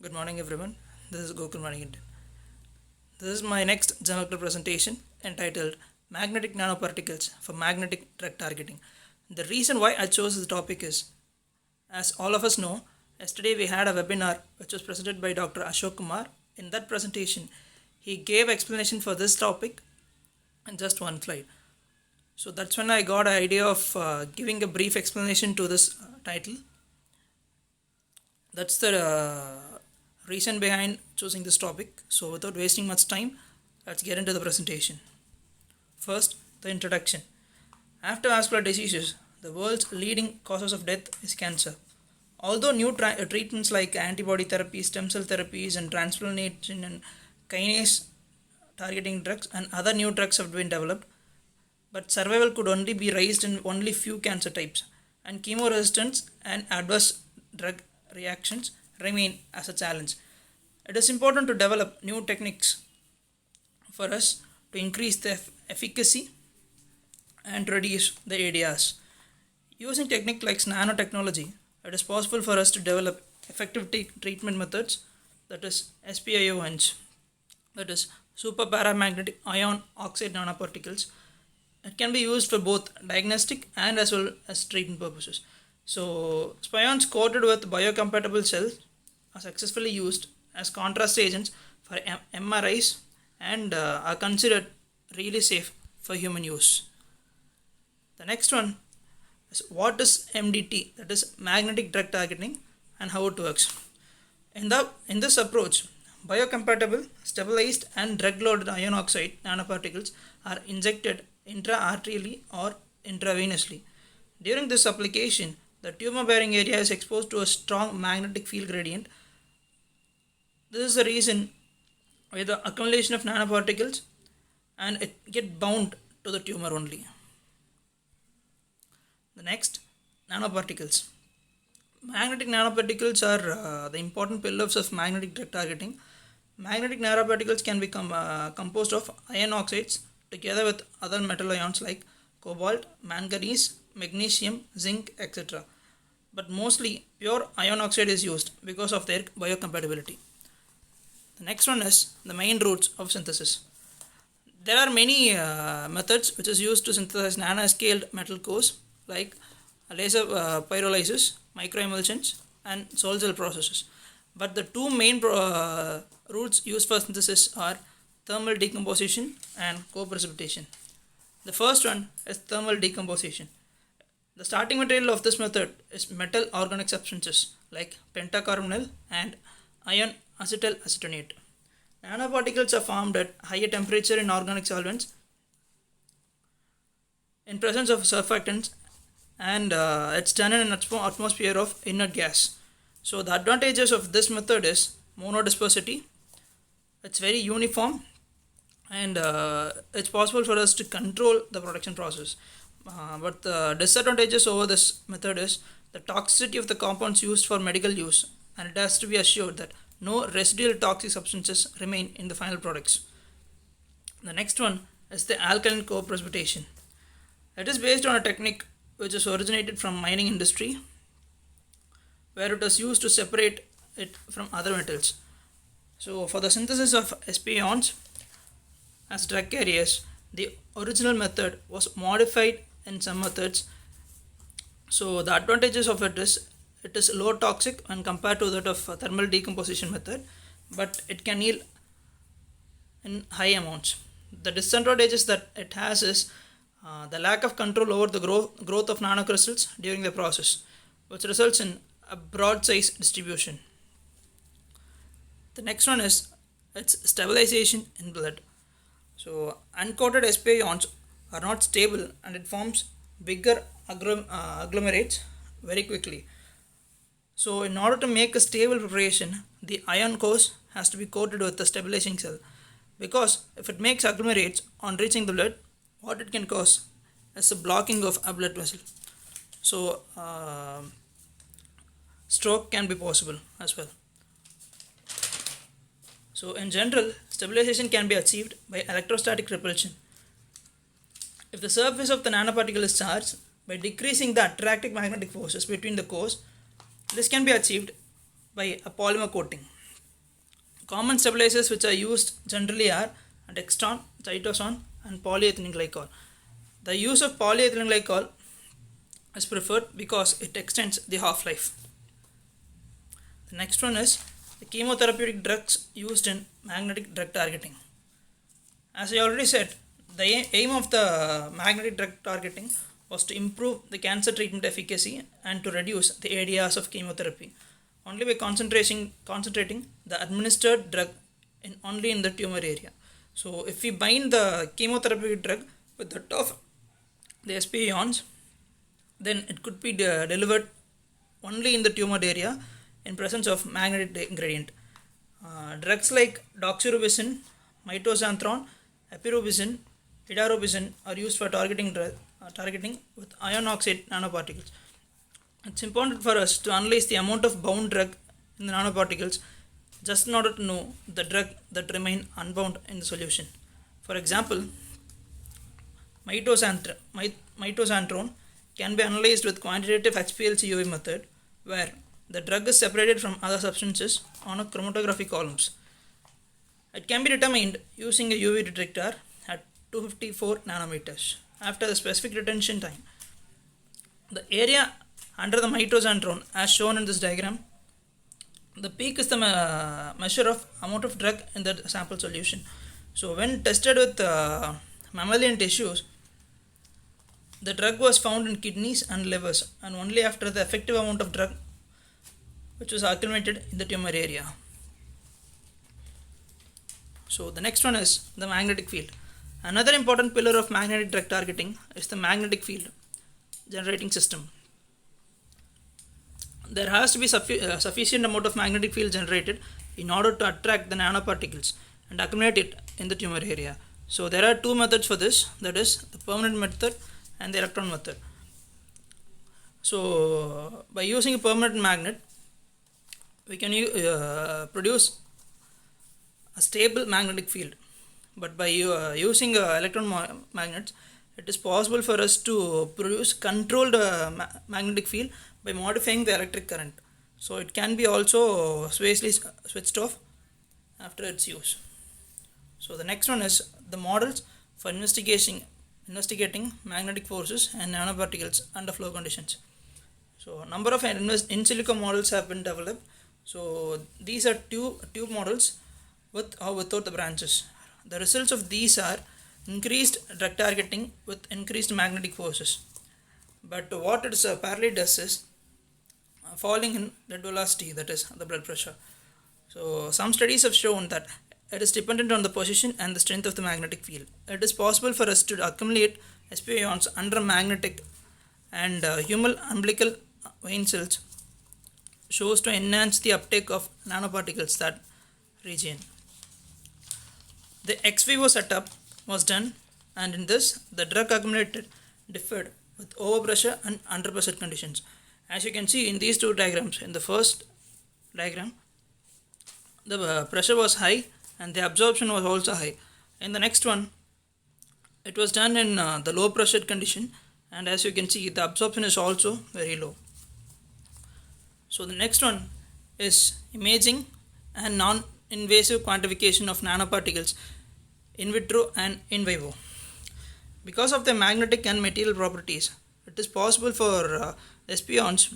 Good morning, everyone. This is Gokul Manigandan. This is my next journal presentation entitled Magnetic Nanoparticles for Magnetic Drug Targeting. The reason why I chose this topic is, as all of us know, yesterday we had a webinar which was presented by Dr. Ashok Kumar. In that presentation, he gave explanation for this topic in just one slide. So that's when I got an idea of giving a brief explanation to this title. That's the reason behind choosing this topic. So without wasting much time, let's get into the presentation. First, the introduction. After-vascular diseases, the world's leading causes of death is cancer. Although new treatments like antibody therapy, stem cell therapies, and transplantation and kinase targeting drugs and other new drugs have been developed, but survival could only be raised in only few cancer types, and chemoresistance and adverse drug reactions remain as a challenge. It is important to develop new techniques for us to increase the efficacy and reduce the ADRs. Using techniques like nanotechnology, it is possible for us to develop effective treatment methods, that is SPIONs, that is super paramagnetic ion oxide nanoparticles. It can be used for both diagnostic and as well as treatment purposes. So, spions coated with biocompatible cells are successfully used as contrast agents for MRIs and are considered really safe for human use. The next one is, what is MDT, that is magnetic drug targeting, and how it works. In this approach, biocompatible, stabilized, and drug-loaded iron oxide nanoparticles are injected intra-arterially or intravenously. During this application, the tumor-bearing area is exposed to a strong magnetic field gradient. This is the reason why the accumulation of nanoparticles and it get bound to the tumor only. The next, nanoparticles. Magnetic nanoparticles are the important pillars of magnetic drug targeting. Magnetic nanoparticles can be composed of iron oxides together with other metal ions like cobalt, manganese, magnesium, zinc, etc. But mostly pure iron oxide is used because of their biocompatibility. The next one is the main routes of synthesis. There are many methods which is used to synthesize nanoscaled metal cores like laser pyrolysis, microemulsions, and sol gel processes. But the two main routes used for synthesis are thermal decomposition and co-precipitation. The first one is thermal decomposition. The starting material of this method is metal organic substances like pentacarbonyl and iron acetyl-acetonate. Nanoparticles are formed at higher temperature in organic solvents in presence of surfactants, and it's done in an atmosphere of inert gas. So the advantages of this method is monodispersity, it's very uniform, and it's possible for us to control the production process. But the disadvantages over this method is the toxicity of the compounds used for medical use, and it has to be assured that no residual toxic substances remain in the final products. The next one is the alkaline co-precipitation. It is based on a technique which is originated from mining industry, where it is used to separate it from other metals. So for the synthesis of SPIONs as drug carriers, the original method was modified in some methods. So the advantages of it is low toxic when compared to that of thermal decomposition method, but it can yield in high amounts. The disadvantages that it has is the lack of control over the growth of nanocrystals during the process, which results in a broad size distribution. The next one is its stabilization in blood. So uncoated SPIONs are not stable and it forms bigger agglomerates very quickly. So in order to make a stable preparation, the ion cores has to be coated with the stabilizing cell, because if it makes agglomerates on reaching the blood, what it can cause is a blocking of a blood vessel. So stroke can be possible as well. So in general, stabilization can be achieved by electrostatic repulsion. If the surface of the nanoparticle is charged, by decreasing the attractive magnetic forces between the cores, this can be achieved by a polymer coating. common stabilizers which are used generally are dextran, cytosine, and polyethylene glycol. The use of polyethylene glycol is preferred because it extends the half-life. The next one is the chemotherapeutic drugs used in magnetic drug targeting. As I already said, the aim of the magnetic drug targeting was to improve the cancer treatment efficacy and to reduce the areas of chemotherapy only by concentrating the administered drug only in the tumor area. So if we bind the chemotherapy drug with the top of the sp ions, then it could be delivered only in the tumor area in presence of magnetic gradient. Drugs like doxorubicin, mitoxantrone, epirubicin, hidarubicin are used for targeting with iron oxide nanoparticles. It's important for us to analyze the amount of bound drug in the nanoparticles just in order to know the drug that remain unbound in the solution. For example, mitoxantrone can be analyzed with quantitative HPLC UV method, where the drug is separated from other substances on a chromatography columns. It can be determined using a UV detector at 254 nanometers. After the specific retention time, the area under the mitoxantrone as shown in this diagram, the peak is the measure of amount of drug in the sample solution. So when tested with mammalian tissues, the drug was found in kidneys and livers, and only after the effective amount of drug which was accumulated in the tumor area. So the next one is the magnetic field. Another important pillar of magnetic drug targeting is the magnetic field generating system. There has to be sufficient amount of magnetic field generated in order to attract the nanoparticles and accumulate it in the tumor area. So there are two methods for this, that is the permanent method and the electron method. So by using a permanent magnet, we can produce a stable magnetic field, but by using electron magnets, it is possible for us to produce controlled magnetic field by modifying the electric current. So it can be also switched off after its use. So the next one is the models for investigating magnetic forces and nanoparticles under flow conditions. So a number of in silico models have been developed. So these are tube models with or without the branches. The results of these are increased drug targeting with increased magnetic forces. But what it apparently does is falling in blood velocity, that is the blood pressure. So some studies have shown that it is dependent on the position and the strength of the magnetic field. It is possible for us to accumulate sp ions under magnetic and humoral umbilical vein cells shows to enhance the uptake of nanoparticles that region. The ex vivo setup was done, and in this the drug accumulated differed with overpressure and underpressure conditions. As you can see in these two diagrams, in the first diagram the pressure was high and the absorption was also high. In the next one, it was done in the low pressure condition, and as you can see the absorption is also very low. So the next one is imaging and non-invasive quantification of nanoparticles in vitro and in vivo. Because of their magnetic and material properties, it is possible for sp ions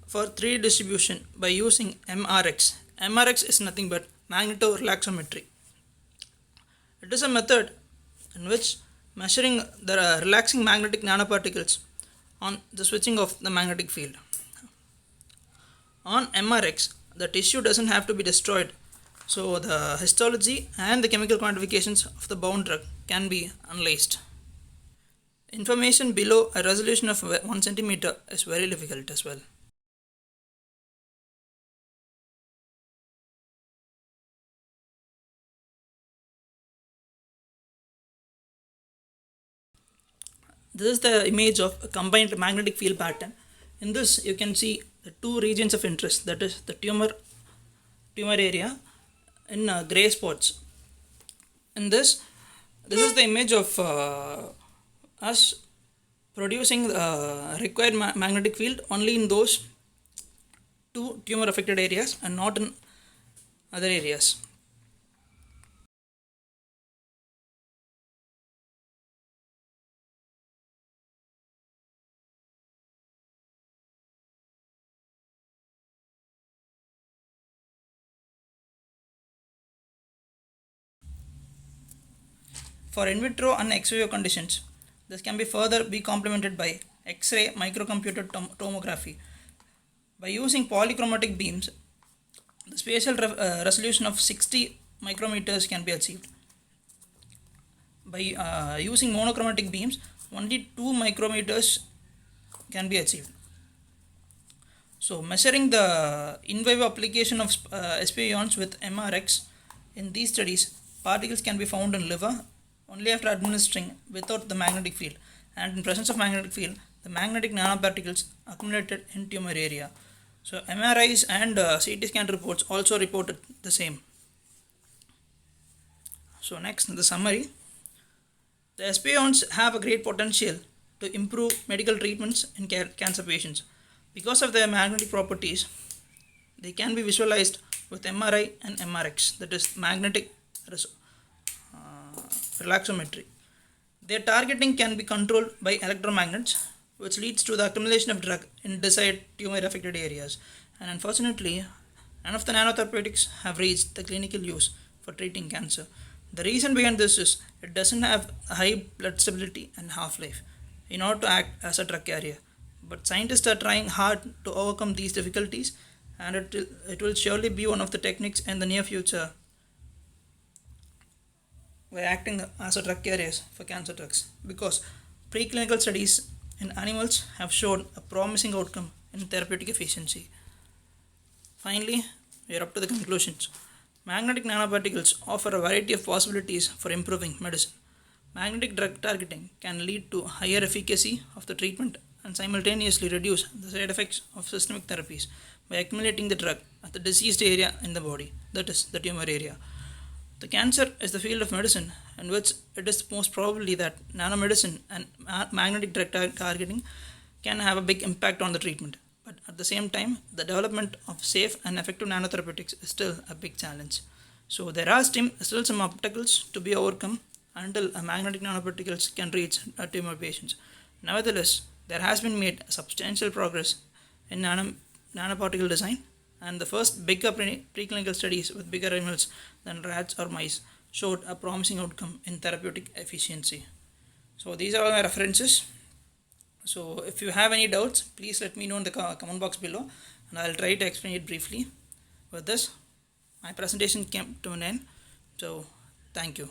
for 3D distribution by using MRX. MRX is nothing but magnetorelaxometry. It is a method in which measuring the relaxing magnetic nanoparticles on the switching of the magnetic field. On MRX, the tissue doesn't have to be destroyed, so the histology and the chemical quantifications of the bound drug can be analyzed. Information below a resolution of 1 cm is very difficult as well. This is the image of a combined magnetic field pattern. In this you can see the two regions of interest, that is the tumor area in gray spots. In this is the image of us producing the required magnetic field only in those two tumor affected areas and not in other areas. For in vitro and ex vivo conditions, this can be further be complemented by X-ray microcomputer tomography. By using polychromatic beams, the spatial resolution of 60 micrometers can be achieved. By using monochromatic beams, only 2 micrometers can be achieved. So, measuring the in vivo application of SPIons with MRX, in these studies, particles can be found in liver only after administering without the magnetic field, and in presence of magnetic field, the magnetic nanoparticles accumulated in tumor area. So, MRIs and CT scan reports also reported the same. So, next, the summary. The SPIons have a great potential to improve medical treatments in cancer patients. Because of their magnetic properties, they can be visualized with MRI and MRX, that is magnetic relaxometry. Their targeting can be controlled by electromagnets, which leads to the accumulation of drug in desired tumor affected areas. And unfortunately, none of the nanotherapeutics have reached the clinical use for treating cancer. The reason behind this is it doesn't have a high blood stability and half-life in order to act as a drug carrier. But scientists are trying hard to overcome these difficulties, and it will surely be one of the techniques in the near future by acting as a drug carriers for cancer drugs, because preclinical studies in animals have shown a promising outcome in therapeutic efficiency. Finally, we are up to the conclusions. Magnetic nanoparticles offer a variety of possibilities for improving medicine. Magnetic drug targeting can lead to higher efficacy of the treatment and simultaneously reduce the side effects of systemic therapies by accumulating the drug at the diseased area in the body, that is, the tumor area. The cancer is the field of medicine in which it is most probably that nanomedicine and magnetic drug targeting can have a big impact on the treatment. But at the same time, the development of safe and effective nanotherapeutics is still a big challenge. So there are still some obstacles to be overcome until magnetic nanoparticles can reach tumor patients. Nevertheless, there has been made substantial progress in nanoparticle design, and the first bigger preclinical studies with bigger animals than rats or mice showed a promising outcome in therapeutic efficiency. So these are all my references. So if you have any doubts, please let me know in the comment box below, and I'll try to explain it briefly. With this, my presentation came to an end. So thank you.